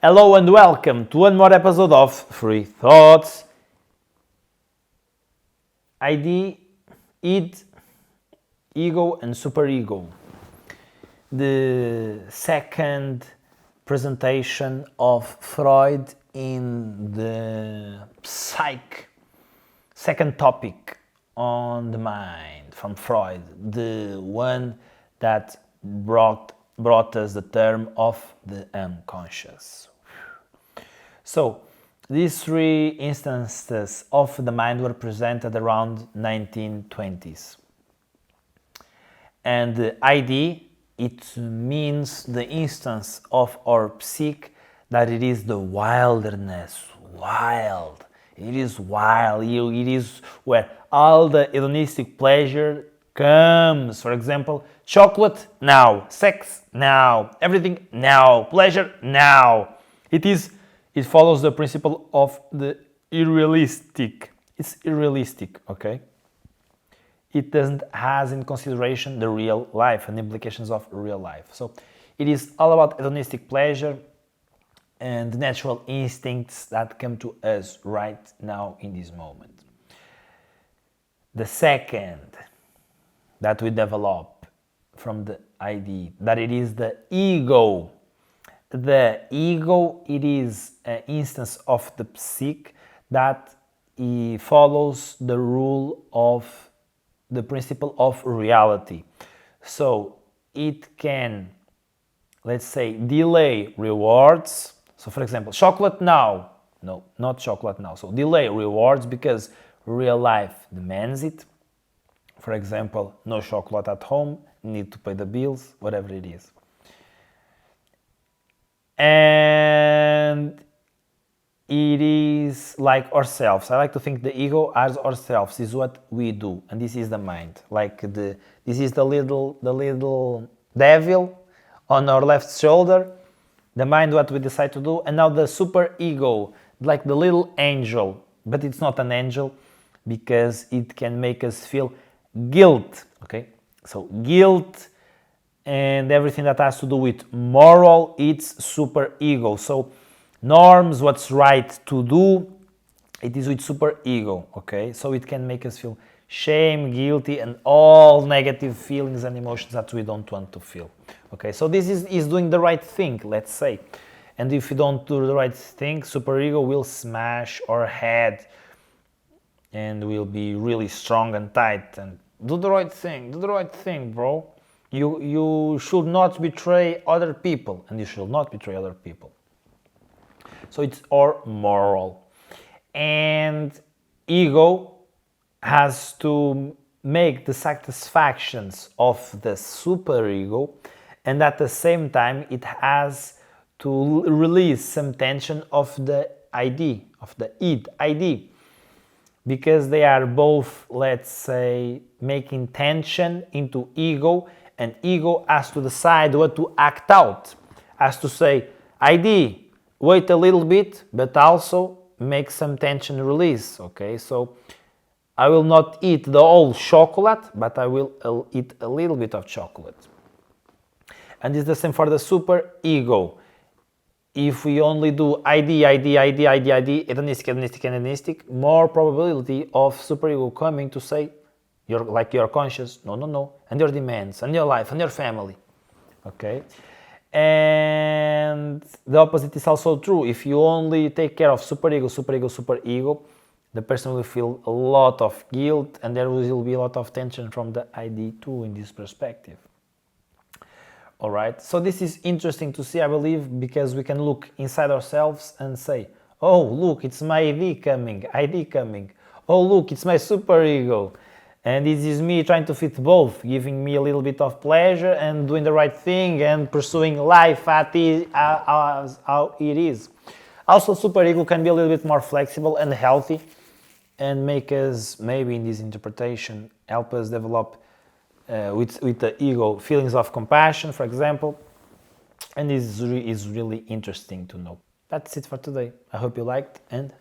Hello and welcome to one more episode of Free Thoughts. ID, id, ego and superego. The second presentation of Freud in the psych. Second topic on the mind from Freud. The one that brought us the term of the unconscious. So, these three instances of the mind were presented around 1920s. And the ID, it means the instance of our psyche that it is the wilderness, wild. It is wild. It is where all the hedonistic pleasure comes. For example, chocolate now, sex now, everything now, pleasure now. It follows the principle of the irrealistic. It's irrealistic, okay? It doesn't has in consideration the real life and the implications of real life. So it is all about hedonistic pleasure and natural instincts that come to us right now in this moment. The second that we develop from the ID, that it is the ego. The ego, it is an instance of the psyche that follows the rule of the principle of reality. So it can, let's say, delay rewards. So for example, chocolate now. No, not chocolate now. So delay rewards because real life demands it. For example, no chocolate at home, need to pay the bills, whatever it is. And it is like ourselves. I like to think the ego as ourselves is what we do, and this is the mind. This is the little devil on our left shoulder, the mind what we decide to do, and now the superego, like the little angel, but it's not an angel because it can make us feel guilt. Okay, so guilt. And everything that has to do with moral, it's superego. So norms, what's right to do, it is with superego, okay? So it can make us feel shame, guilty, and all negative feelings and emotions that we don't want to feel, okay? So this is doing the right thing, let's say. And if you don't do the right thing, superego will smash our head and will be really strong and tight and do the right thing, bro. You should not betray other people, and you should not betray other people. So it's our moral. And ego has to make the satisfactions of the superego, and at the same time it has to release some tension of the ID, of the ID, because they are both, let's say, making tension into ego. And ego has to decide what to act out, has to say, ID, wait a little bit, but also make some tension release, okay? So I will not eat the whole chocolate, but I will eat a little bit of chocolate. And it's the same for the super ego. If we only do ID, hedonistic, more probability of superego coming to say, you're conscious, no, and your demands, and your life, and your family, okay? And the opposite is also true. If you only take care of superego, the person will feel a lot of guilt, and there will be a lot of tension from the ID too in this perspective. All right, so this is interesting to see, I believe, because we can look inside ourselves and say, oh, look, it's my ID coming. Oh, look, it's my superego. And this is me trying to fit both, giving me a little bit of pleasure and doing the right thing and pursuing life as how it is. Also, superego can be a little bit more flexible and healthy and make us, maybe in this interpretation, help us develop with the ego feelings of compassion, for example. And this is really interesting to know. That's it for today. I hope you liked, and